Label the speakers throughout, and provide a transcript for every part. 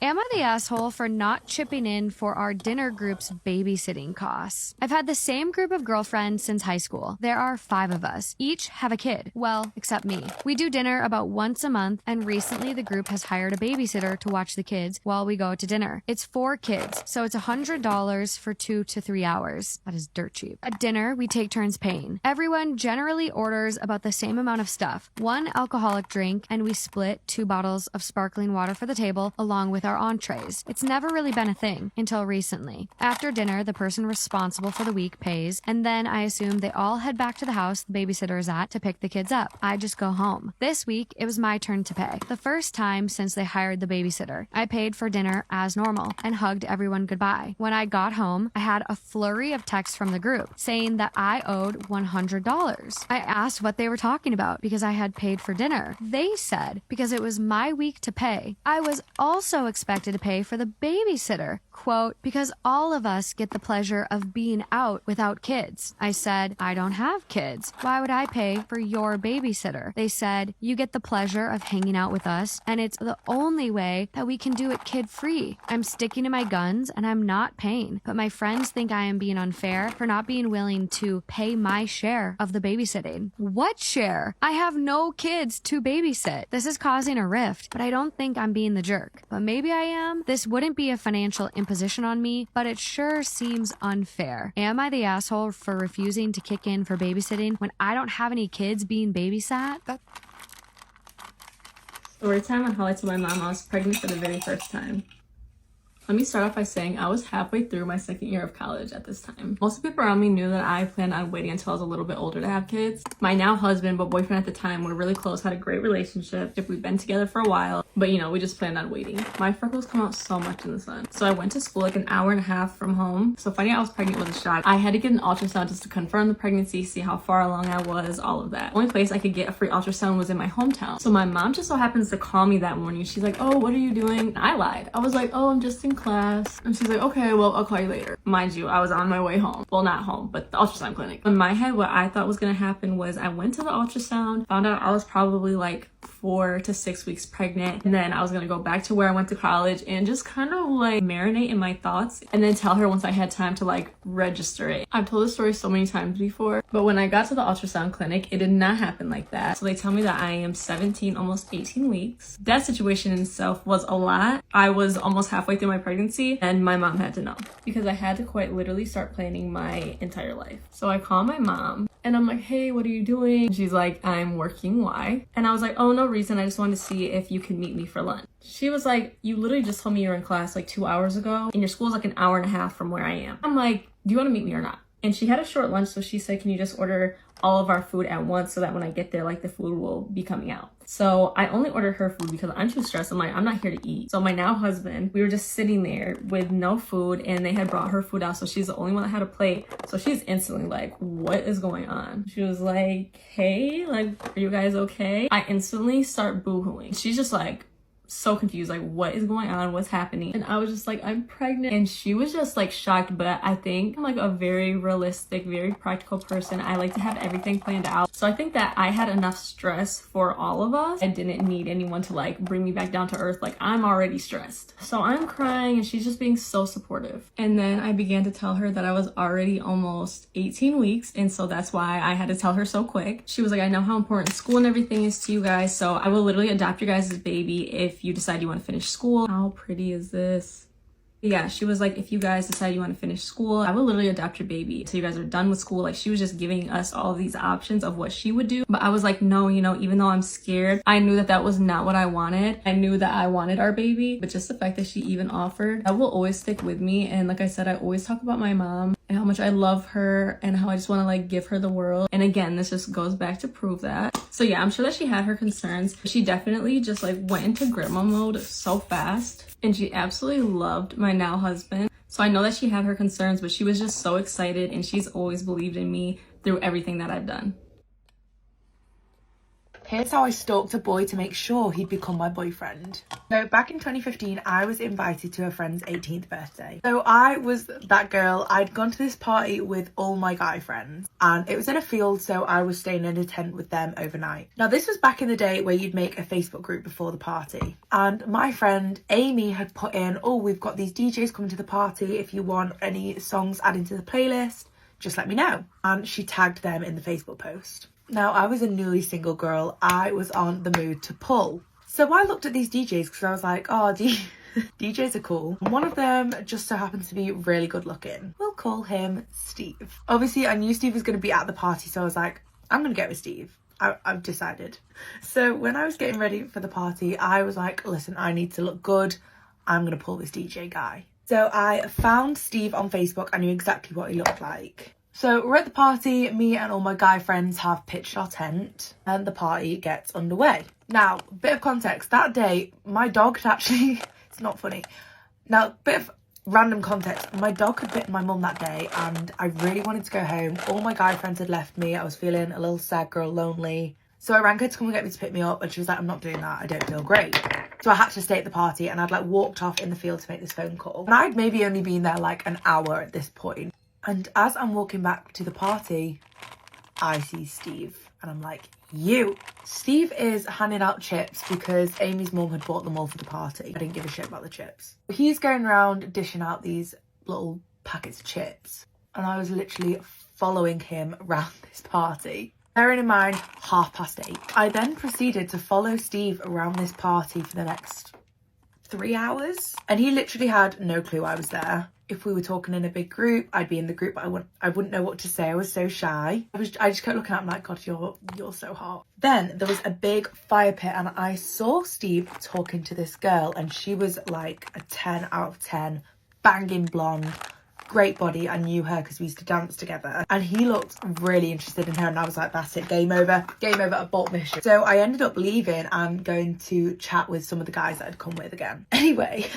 Speaker 1: Am I the asshole for not chipping in for our dinner group's babysitting costs? I've had the same group of girlfriends since high school. There are 5 of us. Each have a kid. Well, except me. We do dinner about once a month, and recently the group has hired a babysitter to watch the kids while we go to dinner. It's 4 kids, so it's $100 for 2 to 3 hours. That is dirt cheap. At dinner, we take turns paying. Everyone generally orders about the same amount of stuff. 1 alcoholic drink, and we split 2 bottles of sparkling water for the table along with our entrees. It's never really been a thing until recently. After dinner, the person responsible for the week pays, and then I assume they all head back to the house the babysitter is at to pick the kids up. I just go home. This week, it was my turn to pay. The first time since they hired the babysitter. I paid for dinner as normal and hugged everyone goodbye. When I got home, I had a flurry of texts from the group saying that I owed $100. I asked what they were talking about because I had paid for dinner. They said because it was my week to pay. I was also expected to pay for the babysitter. Quote, because all of us get the pleasure of being out without kids. I said, I don't have kids. Why would I pay for your babysitter? They said, you get the pleasure of hanging out with us, and it's the only way that we can do it kid-free. I'm sticking to my guns, and I'm not paying. But my friends think I am being unfair for not being willing to pay my share of the babysitting. What share? I have no kids to babysit. This is causing a rift, but I don't think I'm being the jerk. But maybe I am. This wouldn't be a financial imposition on me, but it sure seems unfair. Am I the asshole for refusing to kick in for babysitting when I don't have any kids being babysat?
Speaker 2: Story time on how I told my mom I was pregnant for the very first time. Let me start off by saying I was halfway through my 2nd year of college at this time. Most of the people around me knew that I planned on waiting until I was a little bit older to have kids. My now husband, but boyfriend at the time, were really close, had a great relationship. We've been together for a while, but you know, we just planned on waiting. My freckles come out so much in the sun. So I went to school like an hour and a half from home. So finding out I was pregnant was a shock. I had to get an ultrasound just to confirm the pregnancy, see how far along I was, all of that. The only place I could get a free ultrasound was in my hometown. So my mom just so happens to call me that morning. She's like, oh, what are you doing? And I lied. I was like, oh, I'm just in class. And she's like, okay, well, I'll call you later. Mind you, I was on my way home. Well, not home, but the ultrasound clinic. In my head, what I thought was gonna happen was I went to the ultrasound, found out I was probably like 4 to 6 weeks pregnant, and then I was gonna go back to where I went to college and just kind of like marinate in my thoughts and then tell her once I had time to like register it. I've told this story so many times before, but when I got to the ultrasound clinic, it did not happen like that. So they tell me that I am 17, almost 18 weeks. That situation in itself was a lot. I was almost halfway through my pregnancy and my mom had to know because I had to quite literally start planning my entire life. So I call my mom and I'm like, hey, what are you doing? She's like, I'm working. Why? And I was like, oh, no reason. I just wanted to see if you could meet me for lunch. She was like, you literally just told me you were in class like 2 hours ago and your school's like an hour and a half from where I am. I'm like, do you want to meet me or not? And she had a short lunch, so she said, can you just order all of our food at once so that when I get there, like the food will be coming out. So I only ordered her food because I'm too stressed. I'm like, I'm not here to eat. So my now husband, we were just sitting there with no food and they had brought her food out. So she's the only one that had a plate. So she's instantly like, what is going on? She was like, hey, like, are you guys okay? I instantly start boohooing. She's just like, so confused, like what is going on, what's happening? And I was just like, I'm pregnant. And she was just like shocked, but I think I'm like a very realistic, very practical person. I like to have everything planned out. So I think that I had enough stress for all of us. I didn't need anyone to like bring me back down to earth. Like I'm already stressed. So I'm crying and she's just being so supportive. And then I began to tell her that I was already almost 18 weeks. And so that's why I had to tell her so quick. She was like, I know how important school and everything is to you guys. So I will literally adopt your guys' baby if you decide you want to finish school. How pretty is this? Yeah, she was like, if you guys decide you want to finish school, I will literally adopt your baby so you guys are done with school. Like she was just giving us all these options of what she would do. But I was like, no, you know, even though I'm scared, I knew that that was not what I wanted. I knew that I wanted our baby, but just the fact that she even offered, that will always stick with me. And like I said, I always talk about my mom and how much I love her and how I just want to like give her the world. And again, this just goes back to prove that. So yeah, I'm sure that she had her concerns. She definitely just like went into grandma mode so fast. And she absolutely loved my now husband. So I know that she had her concerns, but she was just so excited and she's always believed in me through everything that I've done.
Speaker 3: Here's how I stalked a boy to make sure he'd become my boyfriend. So back in 2015, I was invited to a friend's 18th birthday. So I was that girl. I'd gone to this party with all my guy friends and it was in a field, so I was staying in a tent with them overnight. Now this was back in the day where you'd make a Facebook group before the party, and my friend Amy had put in, oh, we've got these DJs coming to the party, if you want any songs added to the playlist, just let me know. And she tagged them in the Facebook post. Now I was a newly single girl. I was on the mood to pull. So I looked at these DJs because I was like, oh, DJs are cool. One of them just so happens to be really good looking. We'll call him Steve. Obviously I knew Steve was going to be at the party, so I was like, I'm going to get with Steve. I've decided. So when I was getting ready for the party, I was like, listen, I need to look good. I'm going to pull this DJ guy. So I found Steve on Facebook. I knew exactly what he looked like. So we're at the party, me and all my guy friends have pitched our tent and the party gets underway. Now, bit of context, that day, my dog had actually, it's not funny. Now, bit of random context, my dog had bitten my mum that day and I really wanted to go home. All my guy friends had left me. I was feeling a little sad girl, lonely. So I rang her to come and get me to pick me up and she was like, I'm not doing that, I don't feel great. So I had to stay at the party and I'd like walked off in the field to make this phone call. And I'd maybe only been there like an hour at this point. And as I'm walking back to the party, I see Steve and I'm like, you. Steve is handing out chips because Amy's mum had bought them all for the party. I didn't give a shit about the chips. He's going around dishing out these little packets of chips and I was literally following him around this party. Bearing in mind, 8:30. I then proceeded to follow Steve around this party for the next 3 hours and he literally had no clue I was there. If we were talking in a big group, I'd be in the group, but I wouldn't know what to say. I was so shy. I just kept looking at him like, God, you're so hot. Then there was a big fire pit and I saw Steve talking to this girl and she was like a 10 out of 10, banging blonde, great body. I knew her because we used to dance together and he looked really interested in her and I was like, that's it, game over, abort mission. So I ended up leaving and going to chat with some of the guys that I'd come with again. Anyway,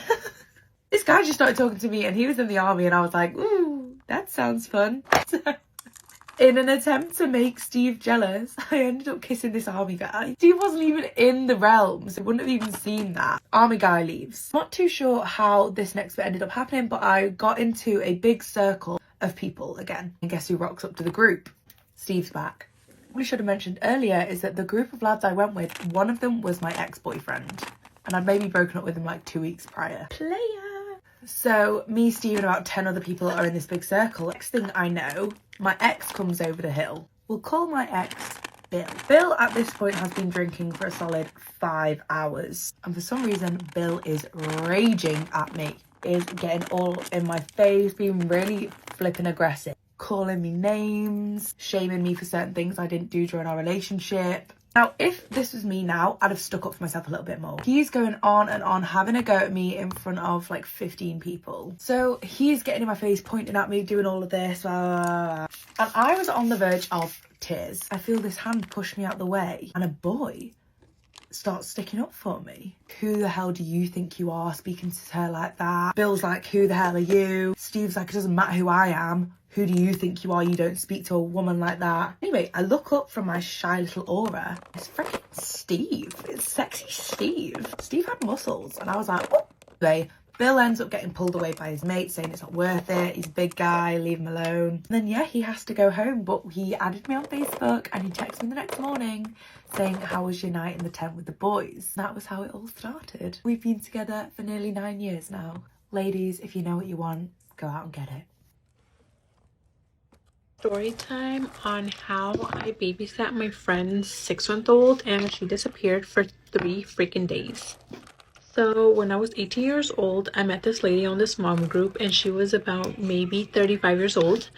Speaker 3: this guy just started talking to me and he was in the army and I was like, ooh, that sounds fun. So, in an attempt to make Steve jealous, I ended up kissing this army guy. Steve wasn't even in the realm, so I wouldn't have even seen that. Army guy leaves. Not too sure how this next bit ended up happening, but I got into a big circle of people again. And guess who rocks up to the group? Steve's back. What I should have mentioned earlier is that the group of lads I went with, one of them was my ex-boyfriend. And I'd maybe broken up with him like 2 weeks prior. Player! So me, Steve and about 10 other people are in this big circle. Next thing I know, my ex comes over the hill. We'll call my ex Bill. Bill at this point has been drinking for a solid 5 hours. And for some reason, Bill is raging at me. Is getting all in my face, being really flipping aggressive. Calling me names, shaming me for certain things I didn't do during our relationship. Now, if this was me now, I'd have stuck up for myself a little bit more. He's going on and on, having a go at me in front of like 15 people. So he's getting in my face, pointing at me, doing all of this. Blah, blah, blah. And I was on the verge of tears. I feel this hand push me out the way and a boy starts sticking up for me. Who the hell do you think you are, speaking to her like that? Bill's like, who the hell are you? Steve's like, it doesn't matter who I am. Who do you think you are? You don't speak to a woman like that. Anyway, I look up from my shy little aura. It's freaking Steve. It's sexy Steve. Steve had muscles. And I was like, oh. Anyway, Bill ends up getting pulled away by his mate, saying it's not worth it. He's a big guy, leave him alone. And then, yeah, he has to go home. But he added me on Facebook and he texted me the next morning saying, how was your night in the tent with the boys? And that was how it all started. We've been together for nearly 9 years now. Ladies, if you know what you want, go out and get it.
Speaker 4: Story time on how I babysat my friend's 6-month-old and she disappeared for 3 freaking days. So when I was 18 years old, I met this lady on this mom group and she was about maybe 35 years old.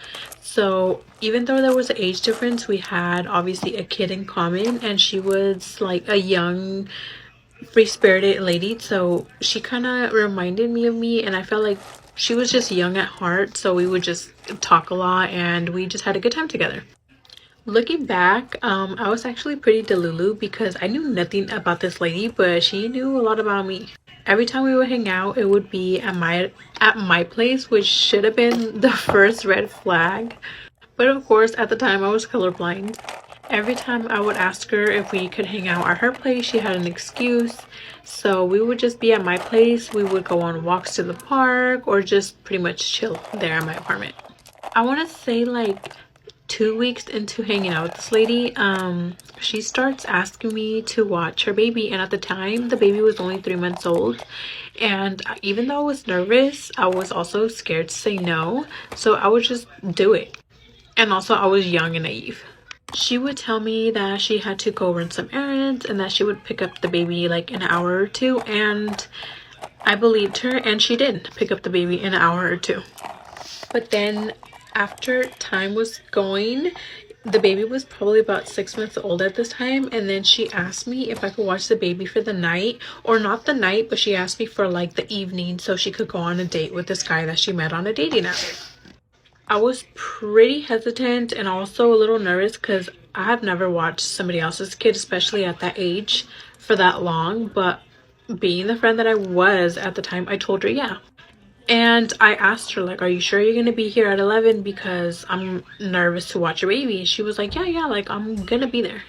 Speaker 4: So even though there was an age difference, we had obviously a kid in common and she was like a young, free-spirited lady. So she kind of reminded me of me and I felt like she was just young at heart, so we would just talk a lot and we just had a good time together. Looking back, I was actually pretty delulu because I knew nothing about this lady, but she knew a lot about me. Every time we would hang out, it would be at my place, which should have been the first red flag. But of course, at the time I was colorblind. Every time I would ask her if we could hang out at her place, she had an excuse. So we would just be at my place. We would go on walks to the park or just pretty much chill there at my apartment. I want to say like 2 weeks into hanging out with this lady, she starts asking me to watch her baby, and at the time the baby was only 3 months old, and even though I was nervous, I was also scared to say no, so I would just do it. And also I was young and naive. She would tell me that she had to go run some errands and that she would pick up the baby like in an hour or two, and I believed her, and she did pick up the baby in an hour or two. But then after time was going, the baby was probably about 6 months old at this time, and then she asked me if I could watch the baby for the night, or not the night, but she asked me for like the evening so she could go on a date with this guy that she met on a dating app. I was pretty hesitant and also a little nervous because I have never watched somebody else's kid, especially at that age, for that long. But being the friend that I was at the time, I told her yeah. And I asked her, like, are you sure you're going to be here at 11? Because I'm nervous to watch your baby. She was like, yeah, like, I'm going to be there.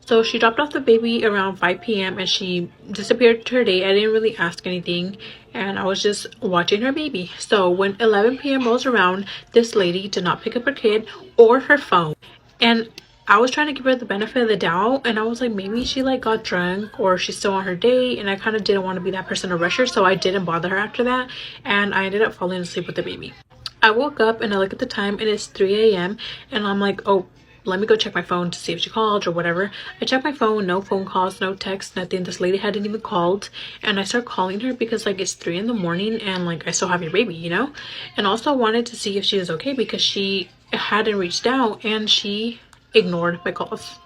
Speaker 4: So she dropped off the baby around 5 p.m. and she disappeared to her day. I didn't really ask anything, and I was just watching her baby. So when 11 p.m. rolls around, this lady did not pick up her kid or her phone. And I was trying to give her the benefit of the doubt, and I was like, maybe she like got drunk or she's still on her date, and I kind of didn't want to be that person to rush her, so I didn't bother her after that, and I ended up falling asleep with the baby. I woke up and I look at the time and it's 3 a.m. and I'm like, oh, let me go check my phone to see if she called or whatever. I checked my phone, no phone calls, no text, nothing. This lady hadn't even called, and I start calling her because like it's 3 in the morning and like I still have your baby, you know. And also wanted to see if she was okay because she hadn't reached out and she ignored my calls.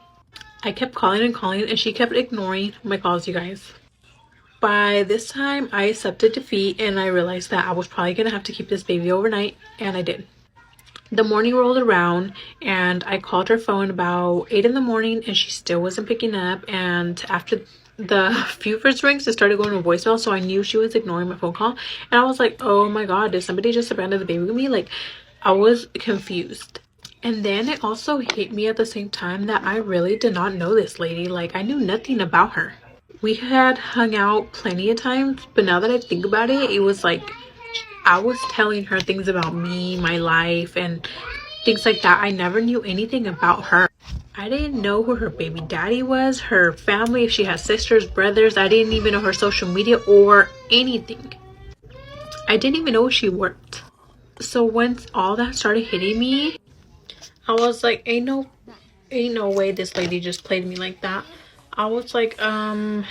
Speaker 4: I kept calling and calling and she kept ignoring my calls, you guys. By this time I accepted defeat and I realized that I was probably gonna have to keep this baby overnight, and I did. The morning rolled around and I called her phone about 8 in the morning and she still wasn't picking up, and after the few first rings it started going to voicemail, so I knew she was ignoring my phone call, and I was like, oh my god, did somebody just abandon the baby with me? Like, I was confused. And then it also hit me at the same time that I really did not know this lady. Like, I knew nothing about her. We had hung out plenty of times, but now that I think about it, it was like I was telling her things about me, my life, and things like that. I never knew anything about her. I didn't know who her baby daddy was, her family, if she had sisters, brothers. I didn't even know her social media or anything. I didn't even know where she worked. So once all that started hitting me, I was like, ain't no way this lady just played me like that. I was like, am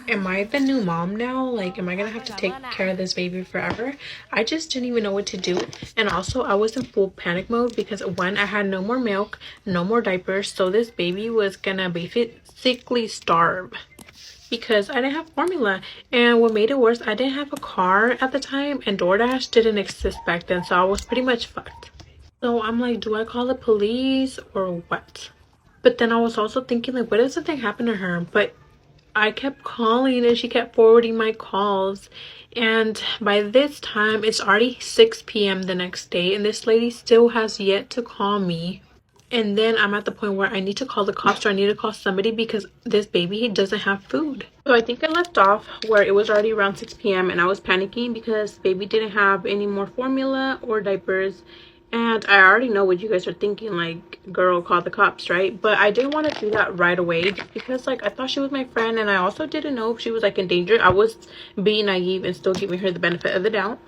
Speaker 4: I the new mom now? Like, am I gonna have to take care of this baby forever? I just didn't even know what to do. And also I was in full panic mode because one, I had no more milk, no more diapers, so this baby was gonna basically starve because I didn't have formula. And what made it worse, I didn't have a car at the time and DoorDash didn't exist back then, so I was pretty much fucked. So I'm like, do I call the police or what? But then I was also thinking, like, what if something happened to her? But I kept calling and she kept forwarding my calls. And by this time, it's already 6 p.m. the next day. And this lady still has yet to call me. And then I'm at the point where I need to call the cops or I need to call somebody because this baby doesn't have food. So I think I left off where it was already around 6 p.m. and I was panicking because baby didn't have any more formula or diapers. And I already know what you guys are thinking, like, girl, call the cops, right? But I didn't want to do that right away because, like, I thought she was my friend and I also didn't know if she was, like, in danger. I was being naive and still giving her the benefit of the doubt.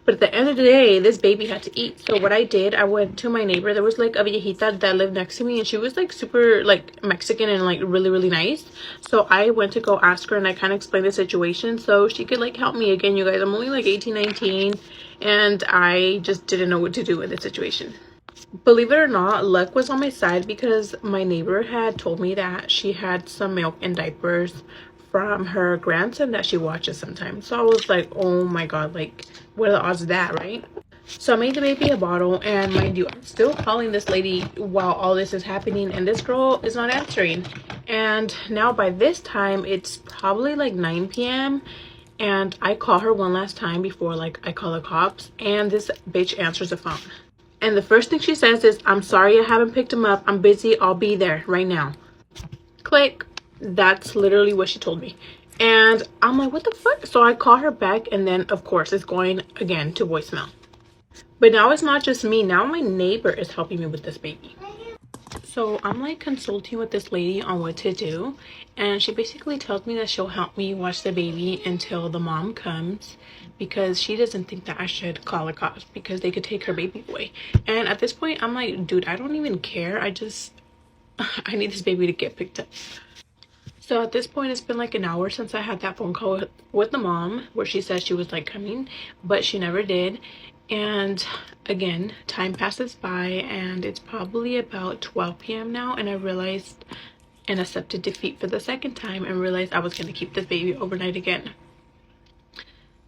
Speaker 4: But at the end of the day, this baby had to eat. So what I did, I went to my neighbor. There was, like, a viejita that lived next to me and she was, like, super, like, Mexican and, like, really, really nice. So I went to go ask her and I kind of explained the situation so she could, like, help me. Again, you guys, I'm only, like, 18, 19. And I just didn't know what to do in the situation. Believe it or not, luck was on my side because my neighbor had told me that she had some milk and diapers from her grandson that she watches sometimes. So I was like, oh my god, like, what are the odds of that, right? So I made the baby a bottle, and mind you, I'm still calling this lady while all this is happening and this girl is not answering. And now by this time, it's probably like 9 p.m. and I call her one last time before, like, I call the cops, and this bitch answers the phone. And the first thing she says is, "I'm sorry I haven't picked him up. I'm busy. I'll be there right now." Click. That's literally what she told me. And I'm like, what the fuck? So I call her back, and then of course it's going again to voicemail. But now it's not just me. Now my neighbor is helping me with this baby. So I'm like consulting with this lady on what to do, and she basically tells me that she'll help me watch the baby until the mom comes, because she doesn't think that I should call the cops because they could take her baby away. And at this point I'm like, dude, I don't even care. I need this baby to get picked up. So at this point, it's been like an hour since I had that phone call with the mom where she said she was like coming, but she never did. And again, time passes by, and it's probably about 12 p.m. now, and I realized and accepted defeat for the second time and realized I was going to keep this baby overnight again.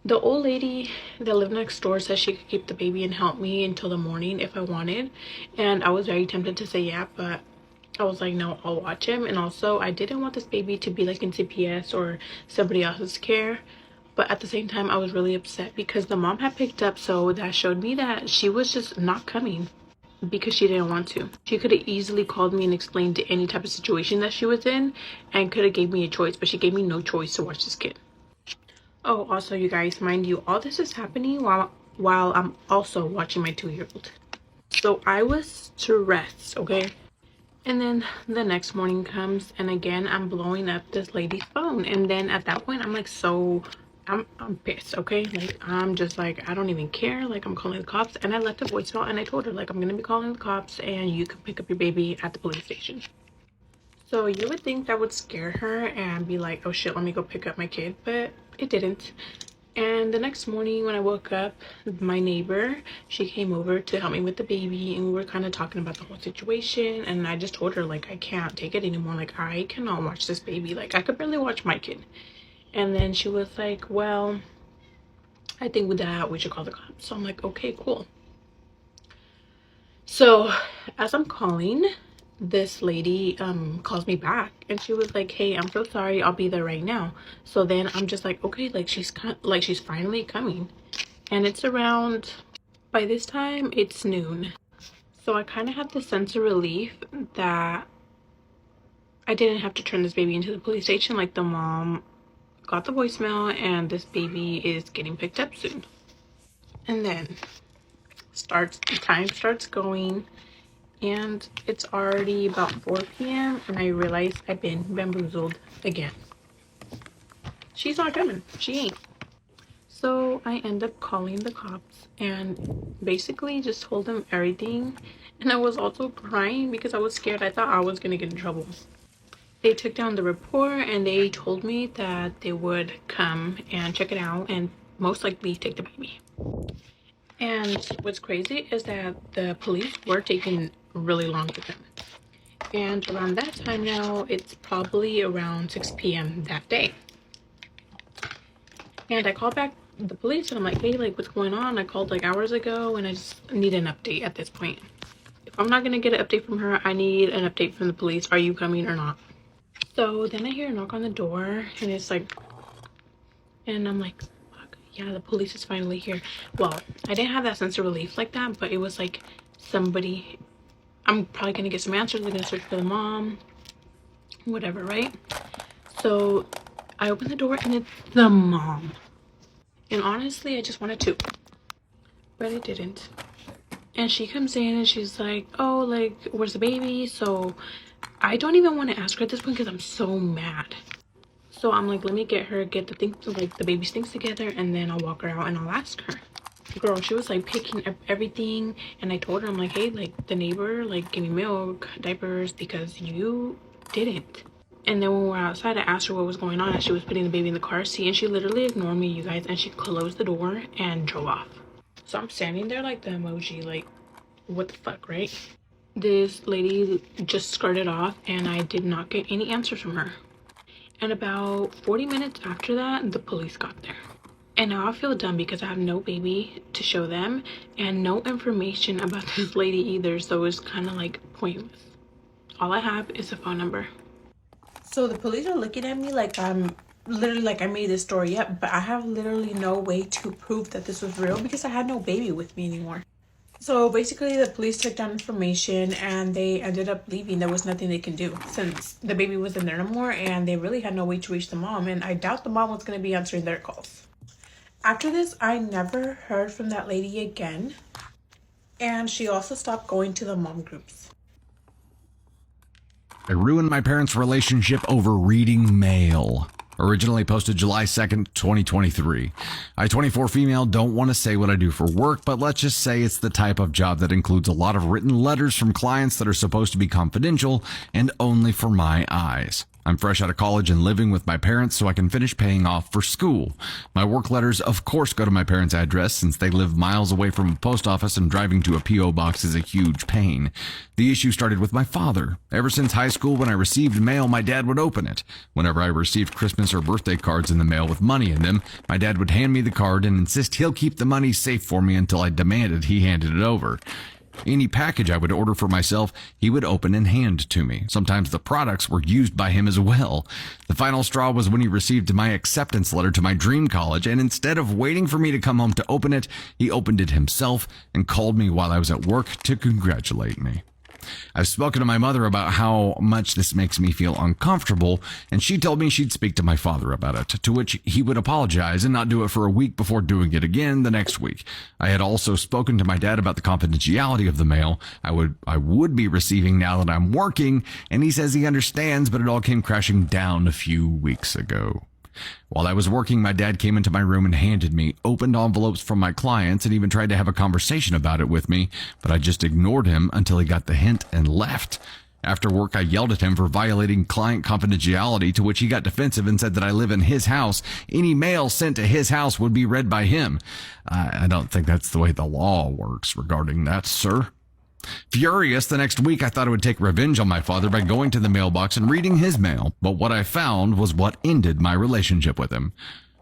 Speaker 4: The old lady that lived next door said she could keep the baby and help me until the morning if I wanted, and I was very tempted to say yeah, but I was like, no, I'll watch him. And also, I didn't want this baby to be like in CPS or somebody else's care. But at the same time, I was really upset because the mom had picked up, so that showed me that she was just not coming because she didn't want to. She could have easily called me and explained any type of situation that she was in and could have gave me a choice, but she gave me no choice to watch this kid. Oh, also, you guys, mind you, all this is happening while I'm also watching my 2-year-old. So I was stressed, okay? And then the next morning comes, and again I'm blowing up this lady's phone. And then at that point I'm like, so I'm pissed, okay? Like, I'm just like, I don't even care. Like, I'm calling the cops. And I left a voicemail and I told her, like, I'm gonna be calling the cops and you can pick up your baby at the police station. So you would think that would scare her and be like, oh shit, let me go pick up my kid, but it didn't. And the next morning when I woke up, my neighbor, she came over to help me with the baby, and we were kind of talking about the whole situation. And I just told her, like, I can't take it anymore. Like, I cannot watch this baby. Like, I could barely watch my kid. And then she was like, well, I think with that we should call the cops. So I'm like, okay, cool. So as I'm calling, this lady calls me back, and she was like, hey, I'm so sorry, I'll be there right now. So then I'm just like, okay, like she's finally coming. And it's around, by this time it's noon. So I kind of had the sense of relief that I didn't have to turn this baby into the police station. Like, the mom got the voicemail and this baby is getting picked up soon. And then time starts going, and it's already about 4 p.m. and I realize I've been bamboozled again. She's not coming. She ain't. So I end up calling the cops and basically just told them everything. And I was also crying because I was scared. I thought I was gonna get in trouble. They took down the report and they told me that they would come and check it out and most likely take the baby. And what's crazy is that the police were taking really long with them. And around that time now, it's probably around 6 p.m. that day. And I called back the police and I'm like, hey, like, what's going on? I called like hours ago and I just need an update at this point. If I'm not gonna get an update from her, I need an update from the police. Are you coming or not? So then I hear a knock on the door and it's like, and I'm like, yeah, the police is finally here. Well, I didn't have that sense of relief like that, but it was like somebody, I'm probably gonna get some answers. They're gonna search for the mom, whatever, right? So I open the door and it's the mom. And honestly, I just wanted to, but I didn't. And she comes in and she's like, oh, like, where's the baby? So I don't even want to ask her at this point because I'm so mad. So I'm like, let me get the things, like the baby's things together, and then I'll walk her out and I'll ask her. Girl, she was like picking up everything, and I told her, I'm like, hey, like, the neighbor like gave me milk, diapers, because you didn't. And then when we were outside, I asked her what was going on, and she was putting the baby in the car seat, and she literally ignored me, you guys, and she closed the door and drove off. So I'm standing there like the emoji, like, what the fuck, right? This lady just skirted off, and I did not get any answers from her. And about 40 minutes after that, the police got there. And now I feel dumb because I have no baby to show them and no information about this lady either. So it's kind of like pointless. All I have is a phone number. So the police are looking at me like I'm literally like I made this story up, but I have literally no way to prove that this was real because I had no baby with me anymore. So basically, the police took down information and they ended up leaving. There was nothing they can do since the baby wasn't there no more, and they really had no way to reach the mom. And I doubt the mom was going to be answering their calls. After this, I never heard from that lady again. And she also stopped going to the mom groups.
Speaker 5: I ruined my parents' relationship over reading mail. Originally posted July 2nd, 2023. I, 24 female, don't want to say what I do for work, but let's just say it's the type of job that includes a lot of written letters from clients that are supposed to be confidential and only for my eyes. I'm fresh out of college and living with my parents so I can finish paying off for school. My work letters, of course, go to my parents' address since they live miles away from a post office and driving to a P.O. box is a huge pain. The issue started with my father. Ever since high school, when I received mail, my dad would open it. Whenever I received Christmas or birthday cards in the mail with money in them, my dad would hand me the card and insist he'll keep the money safe for me until I demanded he handed it over. Any package I would order for myself, he would open and hand to me. Sometimes the products were used by him as well. The final straw was when he received my acceptance letter to my dream college, and instead of waiting for me to come home to open it, he opened it himself and called me while I was at work to congratulate me. I've spoken to my mother about how much this makes me feel uncomfortable, and she told me she'd speak to my father about it, to which he would apologize and not do it for a week before doing it again the next week. I had also spoken to my dad about the confidentiality of the mail I would be receiving now that I'm working, and he says he understands, but it all came crashing down a few weeks ago. While I was working, my dad came into my room and handed me opened envelopes from my clients and even tried to have a conversation about it with me, but I just ignored him until he got the hint and left. After work, I yelled at him for violating client confidentiality, to which he got defensive and said that I live in his house. Any mail sent to his house would be read by him. I don't think that's the way the law works regarding that, sir. Furious, the next week I thought I would take revenge on my father by going to the mailbox and reading his mail, but what I found was what ended my relationship with him.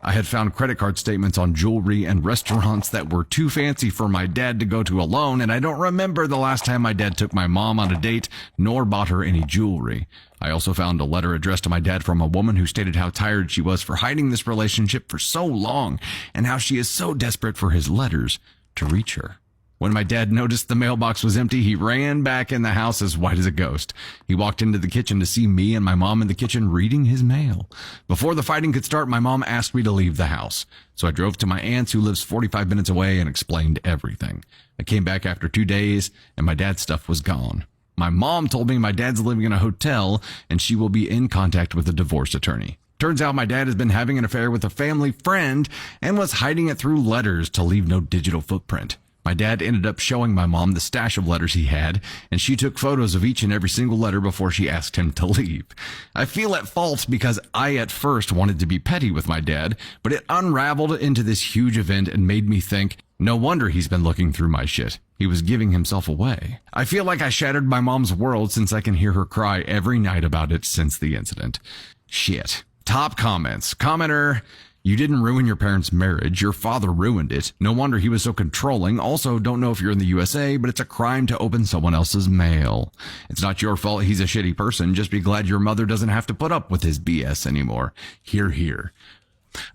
Speaker 5: I had found credit card statements on jewelry and restaurants that were too fancy for my dad to go to alone, and I don't remember the last time my dad took my mom on a date, nor bought her any jewelry. I also found a letter addressed to my dad from a woman who stated how tired she was for hiding this relationship for so long, and how she is so desperate for his letters to reach her. When my dad noticed the mailbox was empty, he ran back in the house as white as a ghost. He walked into the kitchen to see me and my mom in the kitchen reading his mail. Before the fighting could start, my mom asked me to leave the house. So I drove to my aunt's, who lives 45 minutes away, and explained everything. I came back after 2 days, and my dad's stuff was gone. My mom told me my dad's living in a hotel, and she will be in contact with a divorce attorney. Turns out my dad has been having an affair with a family friend and was hiding it through letters to leave no digital footprint. My dad ended up showing my mom the stash of letters he had, and she took photos of each and every single letter before she asked him to leave. I feel at fault because I at first wanted to be petty with my dad, but it unraveled into this huge event and made me think, no wonder he's been looking through my shit. He was giving himself away. I feel like I shattered my mom's world since I can hear her cry every night about it since the incident. Shit. Top comments. Commenter: you didn't ruin your parents' marriage. Your father ruined it. No wonder he was so controlling. Also, don't know if you're in the USA, but it's a crime to open someone else's mail. It's not your fault he's a shitty person. Just be glad your mother doesn't have to put up with his BS anymore. Hear, hear.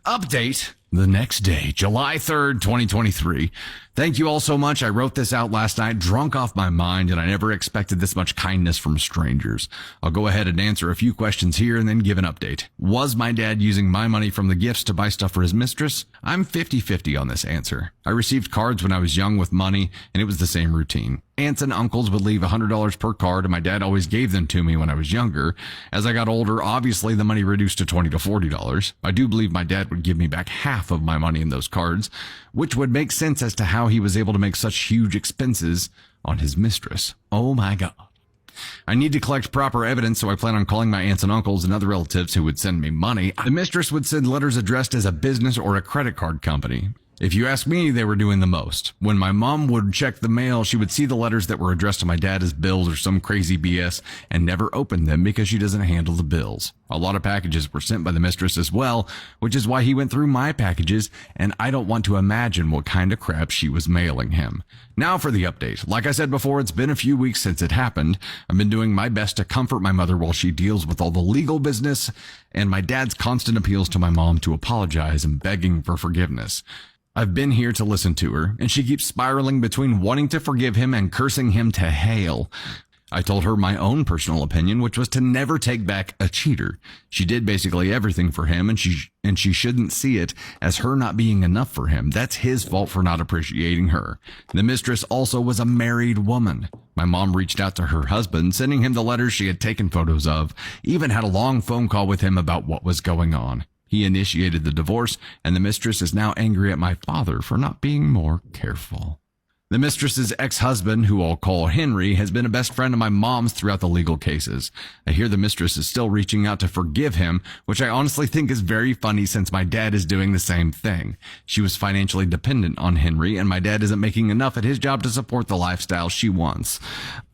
Speaker 5: Update the next day, July 3rd, 2023. Thank you all so much. I wrote this out last night, drunk off my mind, and I never expected this much kindness from strangers. I'll go ahead and answer a few questions here and then give an update. Was my dad using my money from the gifts to buy stuff for his mistress? I'm 50-50 on this answer. I received cards when I was young with money, and it was the same routine. Aunts and uncles would leave $100 per card, and my dad always gave them to me when I was younger. As I got older, obviously the money reduced to $20 to $40. I do believe my dad would give me back half of my money in those cards, which would make sense as to how he was able to make such huge expenses on his mistress. Oh my God. I need to collect proper evidence, so I plan on calling my aunts and uncles and other relatives who would send me money. The mistress would send letters addressed as a business or a credit card company. If you ask me, they were doing the most. When my mom would check the mail, she would see the letters that were addressed to my dad as bills or some crazy BS and never open them because she doesn't handle the bills. A lot of packages were sent by the mistress as well, which is why he went through my packages, and I don't want to imagine what kind of crap she was mailing him. Now for the update. Like I said before, it's been a few weeks since it happened. I've been doing my best to comfort my mother while she deals with all the legal business and my dad's constant appeals to my mom to apologize and begging for forgiveness. I've been here to listen to her, and she keeps spiraling between wanting to forgive him and cursing him to hell. I told her my own personal opinion, which was to never take back a cheater. She did basically everything for him, and she shouldn't see it as her not being enough for him. That's his fault for not appreciating her. The mistress also was a married woman. My mom reached out to her husband, sending him the letters she had taken photos of, even had a long phone call with him about what was going on. He initiated the divorce, and the mistress is now angry at my father for not being more careful. The mistress's ex-husband, who I'll call Henry, has been a best friend of my mom's throughout the legal cases. I hear the mistress is still reaching out to forgive him, which I honestly think is very funny since my dad is doing the same thing. She was financially dependent on Henry, and my dad isn't making enough at his job to support the lifestyle she wants.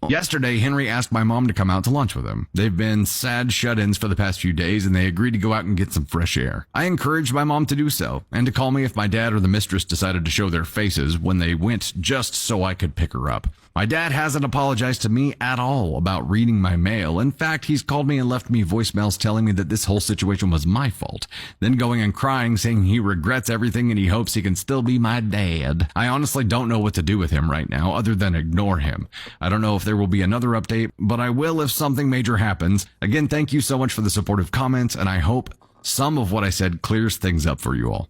Speaker 5: Yesterday, Henry asked my mom to come out to lunch with him. They've been sad shut-ins for the past few days, and they agreed to go out and get some fresh air. I encouraged my mom to do so, and to call me if my dad or the mistress decided to show their faces when they went just so I could pick her up. My dad hasn't apologized to me at all about reading my mail. In fact, he's called me and left me voicemails telling me that this whole situation was my fault, then going and crying saying he regrets everything and he hopes he can still be my dad. I honestly don't know what to do with him right now other than ignore him. I don't know if there will be another update, but I will if something major happens. Again, thank you so much for the supportive comments, and I hope some of what I said clears things up for you all.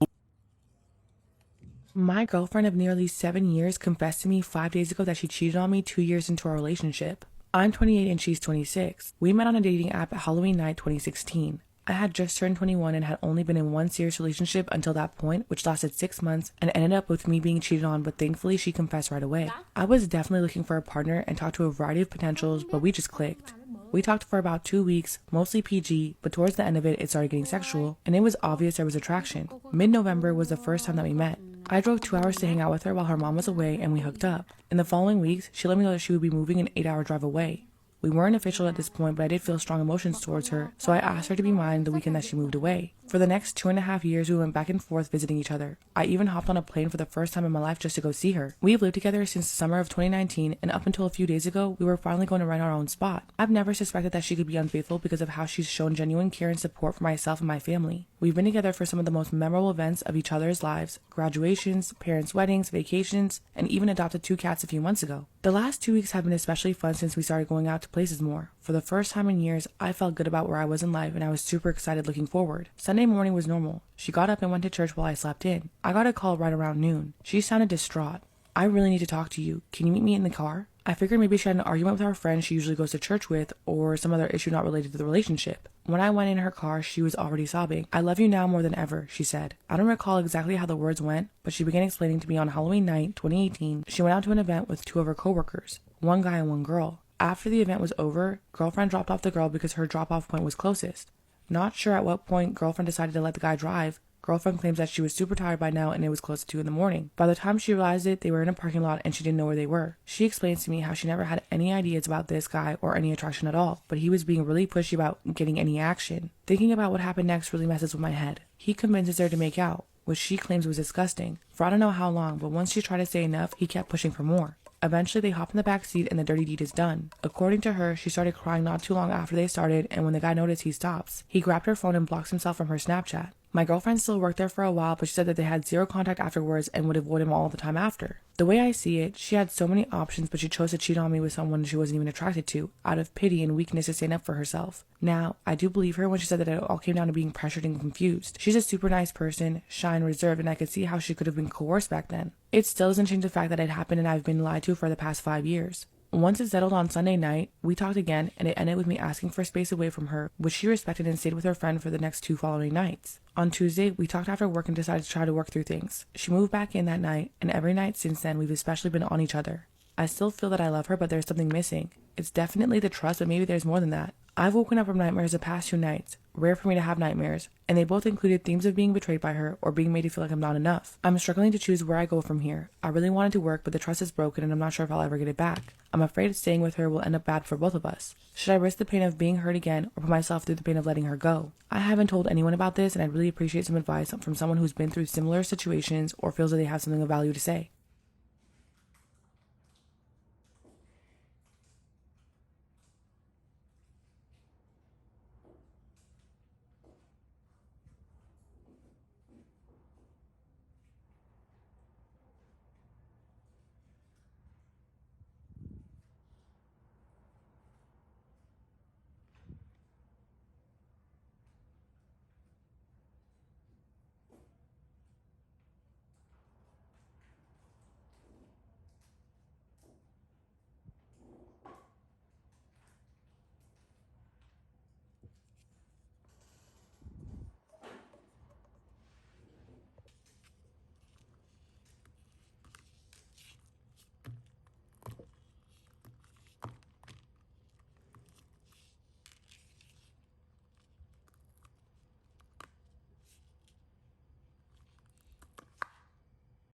Speaker 3: My girlfriend of nearly 7 years confessed to me 5 days ago that she cheated on me 2 years into our relationship. I'm 28 and she's 26. We met on a dating app at Halloween night 2016. I had just turned 21 and had only been in one serious relationship until that point, which lasted 6 months and ended up with me being cheated on, but thankfully she confessed right away. I was definitely looking for a partner and talked to a variety of potentials, but we just clicked. We talked for about 2 weeks, mostly PG, but towards the end of it started getting sexual, and it was obvious there was attraction. Mid-November was the first time that we met. I drove 2 hours to hang out with her while her mom was away, and we hooked up. In the following weeks, she let me know that she would be moving an 8-hour drive away. We weren't official at this point, but I did feel strong emotions towards her, so I asked her to be mine the weekend that she moved away. For the next 2.5 years, we went back and forth visiting each other. I even hopped on a plane for the first time in my life just to go see her. We've lived together since the summer of 2019, and up until a few days ago, we were finally going to rent our own spot. I've never suspected that she could be unfaithful because of how she's shown genuine care and support for myself and my family. We've been together for some of the most memorable events of each other's lives: graduations, parents' weddings, vacations, and even adopted 2 cats a few months ago. The last 2 weeks have been especially fun since we started going out to places more. For the first time in years, I felt good about where I was in life, and I was super excited looking forward. Sunday morning was normal. She got up and went to church while I slept in. I got a call right around noon. She sounded distraught. "I really need to talk to you. Can you meet me in the car?" I figured maybe she had an argument with our friend she usually goes to church with, or some other issue not related to the relationship. When I went in her car, she was already sobbing. "I love you now more than ever," she said. I don't recall exactly how the words went, but she began explaining to me on Halloween night, 2018, she went out to an event with 2 of her coworkers, one guy and one girl. After the event was over, girlfriend dropped off the girl because her drop-off point was closest. Not sure at what point girlfriend decided to let the guy drive. Girlfriend claims that she was super tired by now and it was close to 2 in the morning. By the time she realized it, they were in a parking lot and she didn't know where they were. She explains to me how she never had any ideas about this guy or any attraction at all, but he was being really pushy about getting any action. Thinking about what happened next really messes with my head. He convinces her to make out, which she claims was disgusting, for I don't know how long, but once she tried to say enough, he kept pushing for more. Eventually, they hop in the back seat and the dirty deed is done. According to her, she started crying not too long after they started, and when the guy noticed, he stops. He grabbed her phone and blocks himself from her Snapchat. My girlfriend still worked there for a while, but she said that they had 0 contact afterwards and would avoid him all the time after. The way I see it, she had so many options, but she chose to cheat on me with someone she wasn't even attracted to, out of pity and weakness to stand up for herself. Now, I do believe her when she said that it all came down to being pressured and confused. She's a super nice person, shy and reserved, and I could see how she could have been coerced back then. It still doesn't change the fact that it happened and I've been lied to for the past 5 years. Once it settled on Sunday night, we talked again, and it ended with me asking for space away from her, which she respected and stayed with her friend for the next 2 following nights. On Tuesday, we talked after work and decided to try to work through things. She moved back in that night, and every night since then, we've especially been on each other. I still feel that I love her, but there's something missing. It's definitely the trust, but maybe there's more than that. I've woken up from nightmares the past 2 nights. Rare for me to have nightmares, and they both included themes of being betrayed by her or being made to feel like I'm not enough. I'm struggling to choose where I go from here. I really wanted to work, but the trust is broken and I'm not sure if I'll ever get it back. I'm afraid staying with her will end up bad for both of us. Should I risk the pain of being hurt again or put myself through the pain of letting her go? I haven't told anyone about this, and I'd really appreciate some advice from someone who's been through similar situations or feels that they have something of value to say.